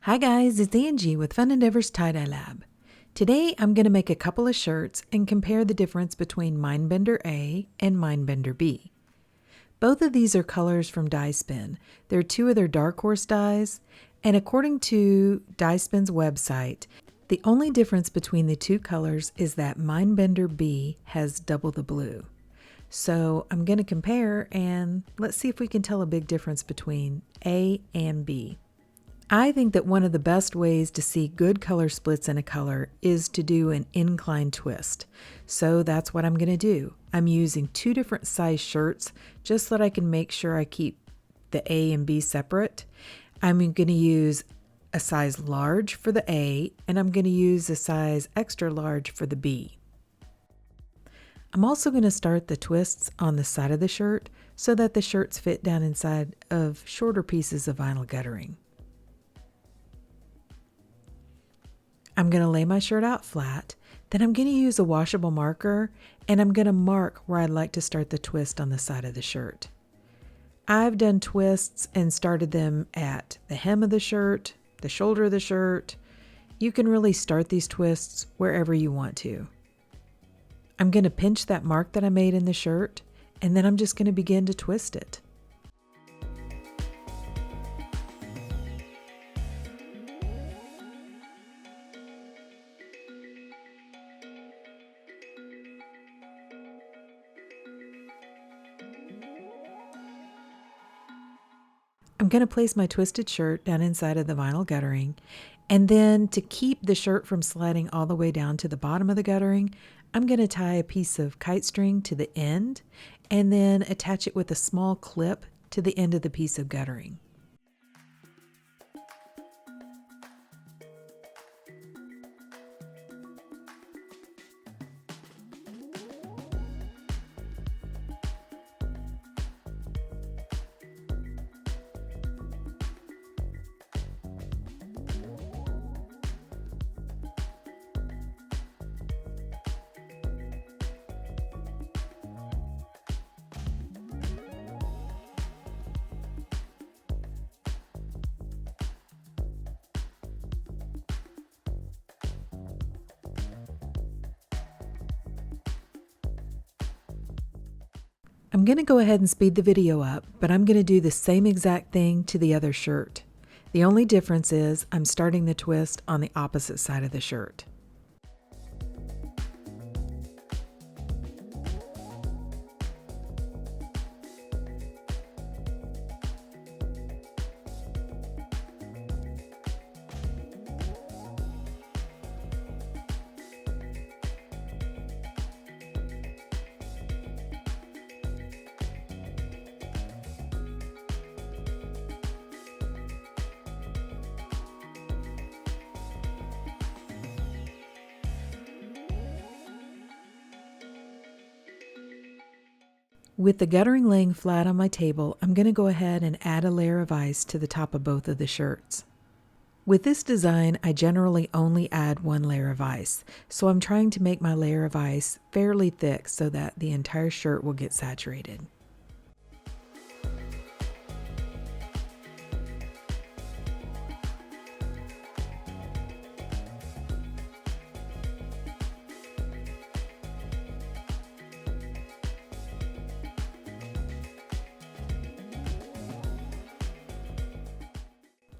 Hi guys, it's Angie with Fun Endeavors Tie-Dye Lab. Today I'm going to make a couple of shirts and compare the difference between Mindbender A and Mindbender B. Both of these are colors from Dyespin. They're two of their Dark Horse dyes, and according to Dyespin's website, the only difference between the two colors is that Mindbender B has double the blue. So I'm going to compare and let's see if we can tell a big difference between A and B. I think that one of the best ways to see good color splits in a color is to do an incline twist. So that's what I'm going to do. I'm using two different size shirts just so that I can make sure I keep the A and B separate. I'm going to use a size large for the A and I'm going to use a size extra large for the B. I'm also going to start the twists on the side of the shirt so that the shirts fit down inside of shorter pieces of vinyl guttering. I'm going to lay my shirt out flat, then I'm going to use a washable marker and I'm going to mark where I'd like to start the twist on the side of the shirt. I've done twists and started them at the hem of the shirt, the shoulder of the shirt. You can really start these twists wherever you want to. I'm going to pinch that mark that I made in the shirt and then I'm just going to begin to twist it. I'm going to place my twisted shirt down inside of the vinyl guttering, and then to keep the shirt from sliding all the way down to the bottom of the guttering, I'm going to tie a piece of kite string to the end and then attach it with a small clip to the end of the piece of guttering. I'm going to go ahead and speed the video up, but I'm going to do the same exact thing to the other shirt. The only difference is I'm starting the twist on the opposite side of the shirt. With the guttering laying flat on my table, I'm going to go ahead and add a layer of ice to the top of both of the shirts. With this design, I generally only add one layer of ice, so I'm trying to make my layer of ice fairly thick so that the entire shirt will get saturated.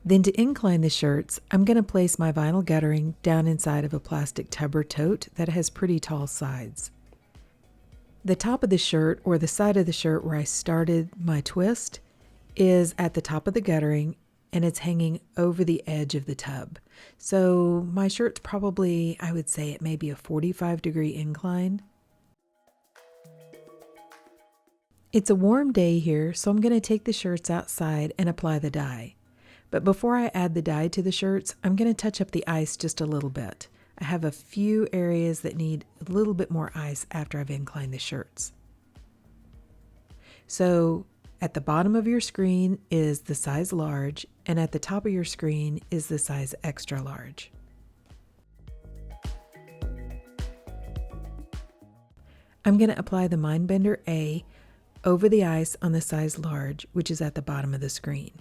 Then to incline the shirts, I'm going to place my vinyl guttering down inside of a plastic tub or tote that has pretty tall sides. The top of the shirt, or the side of the shirt where I started my twist, is at the top of the guttering and it's hanging over the edge of the tub. So my shirt's probably, I would say it may be a 45-degree incline. It's a warm day here, so I'm going to take the shirts outside and apply the dye. But before I add the dye to the shirts, I'm going to touch up the ice just a little bit. I have a few areas that need a little bit more ice after I've inclined the shirts. So at the bottom of your screen is the size large, and at the top of your screen is the size extra large. I'm going to apply the Mindbender A over the ice on the size large, which is at the bottom of the screen.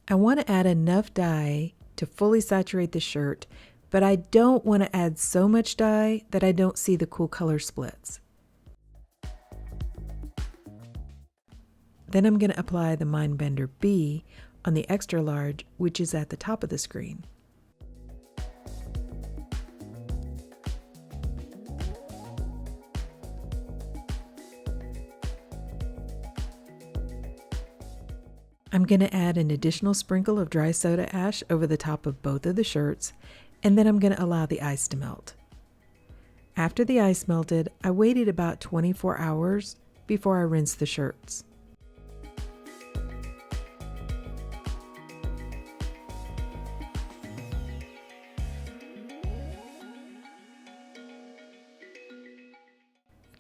I want to add enough dye to fully saturate the shirt, but I don't want to add so much dye that I don't see the cool color splits. Then I'm going to apply the Mindbender B on the extra large, which is at the top of the screen. I'm going to add an additional sprinkle of dry soda ash over the top of both of the shirts, and then I'm going to allow the ice to melt. After the ice melted, I waited about 24 hours before I rinsed the shirts.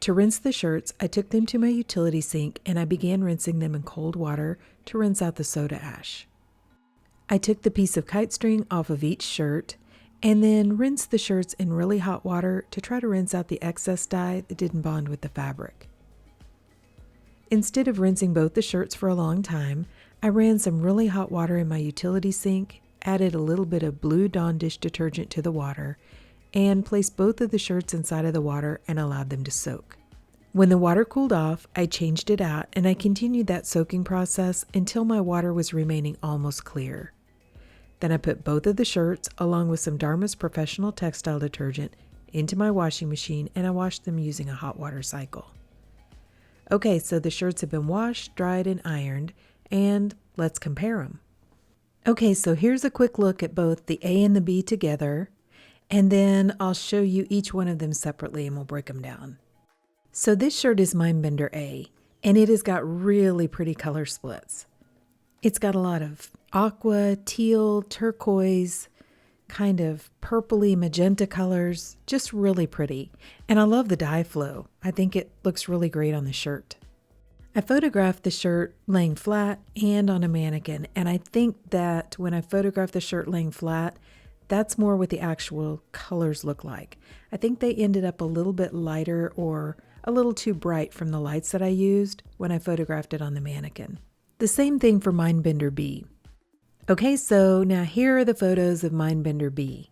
To rinse the shirts, I took them to my utility sink and I began rinsing them in cold water to rinse out the soda ash. I took the piece of kite string off of each shirt and then rinsed the shirts in really hot water to try to rinse out the excess dye that didn't bond with the fabric. Instead of rinsing both the shirts for a long time, I ran some really hot water in my utility sink, added a little bit of blue Dawn dish detergent to the water, and placed both of the shirts inside of the water and allowed them to soak. When the water cooled off, I changed it out and I continued that soaking process until my water was remaining almost clear. Then I put both of the shirts, along with some Dharma's Professional Textile Detergent, into my washing machine and I washed them using a hot water cycle. Okay, so the shirts have been washed, dried, and ironed, and let's compare them. Okay, so here's a quick look at both the A and the B together. And then I'll show you each one of them separately and we'll break them down. So this shirt is Mindbender A, and it has got really pretty color splits. It's got a lot of aqua, teal, turquoise, kind of purpley magenta colors, just really pretty. And I love the dye flow. I think it looks really great on the shirt. I photographed the shirt laying flat and on a mannequin, and I think that when I photographed the shirt laying flat, that's more what the actual colors look like. I think they ended up a little bit lighter or a little too bright from the lights that I used when I photographed it on the mannequin. The same thing for Mindbender B. Okay, so now here are the photos of Mindbender B.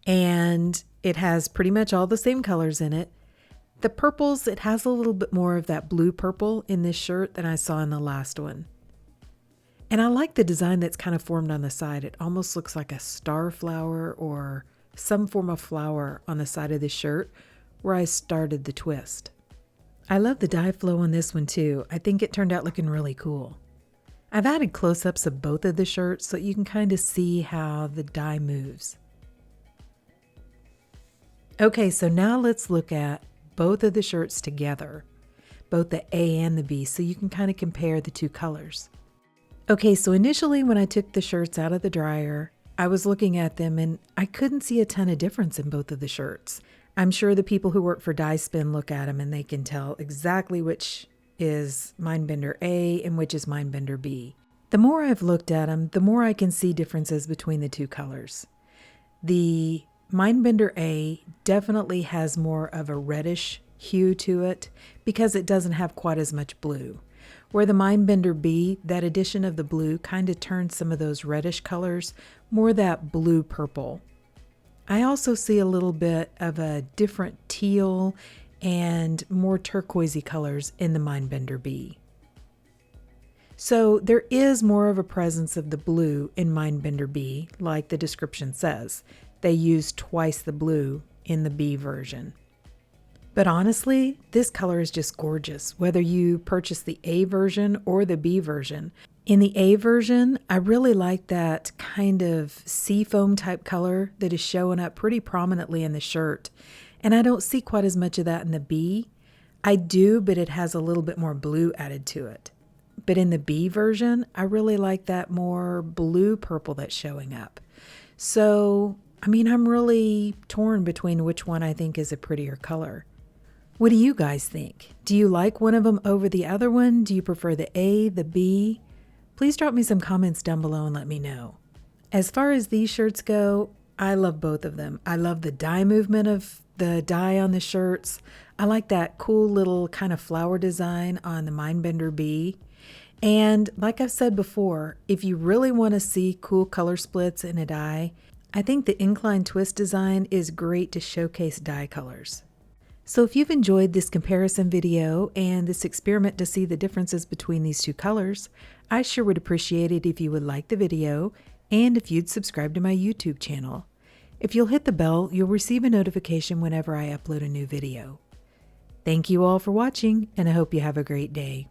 And it has pretty much all the same colors in it. The purples, it has a little bit more of that blue purple in this shirt than I saw in the last one. And I like the design that's kind of formed on the side. It almost looks like a star flower or some form of flower on the side of the shirt where I started the twist. I love the dye flow on this one too. I think it turned out looking really cool. I've added close-ups of both of the shirts so you can kind of see how the dye moves. Okay, so now let's look at both of the shirts together, both the A and the B, so you can kind of compare the two colors. Okay, so initially when I took the shirts out of the dryer, I was looking at them and I couldn't see a ton of difference in both of the shirts. I'm sure the people who work for Dyespin look at them and they can tell exactly which is Mindbender A and which is Mindbender B. The more I've looked at them, the more I can see differences between the two colors. The Mindbender A definitely has more of a reddish hue to it because it doesn't have quite as much blue. Where the Mindbender B, that addition of the blue kind of turns some of those reddish colors more that blue purple. I also see a little bit of a different teal and more turquoisey colors in the Mindbender B. So there is more of a presence of the blue in Mindbender B, like the description says. They use twice the blue in the B version. But honestly, this color is just gorgeous, whether you purchase the A version or the B version. In the A version, I really like that kind of seafoam type color that is showing up pretty prominently in the shirt. And I don't see quite as much of that in the B. I do, but it has a little bit more blue added to it. But in the B version, I really like that more blue purple that's showing up. So, I'm really torn between which one I think is a prettier color. What do you guys think? Do you like one of them over the other one? Do you prefer the A, the B? Please drop me some comments down below and let me know. As far as these shirts go, I love both of them. I love the dye movement of the dye on the shirts. I like that cool little kind of flower design on the Mindbender B. And like I've said before, if you really want to see cool color splits in a die, I think the Incline twist design is great to showcase die colors. So if you've enjoyed this comparison video and this experiment to see the differences between these two colors, I sure would appreciate it if you would like the video and if you'd subscribe to my YouTube channel. If you'll hit the bell, you'll receive a notification whenever I upload a new video. Thank you all for watching, and I hope you have a great day.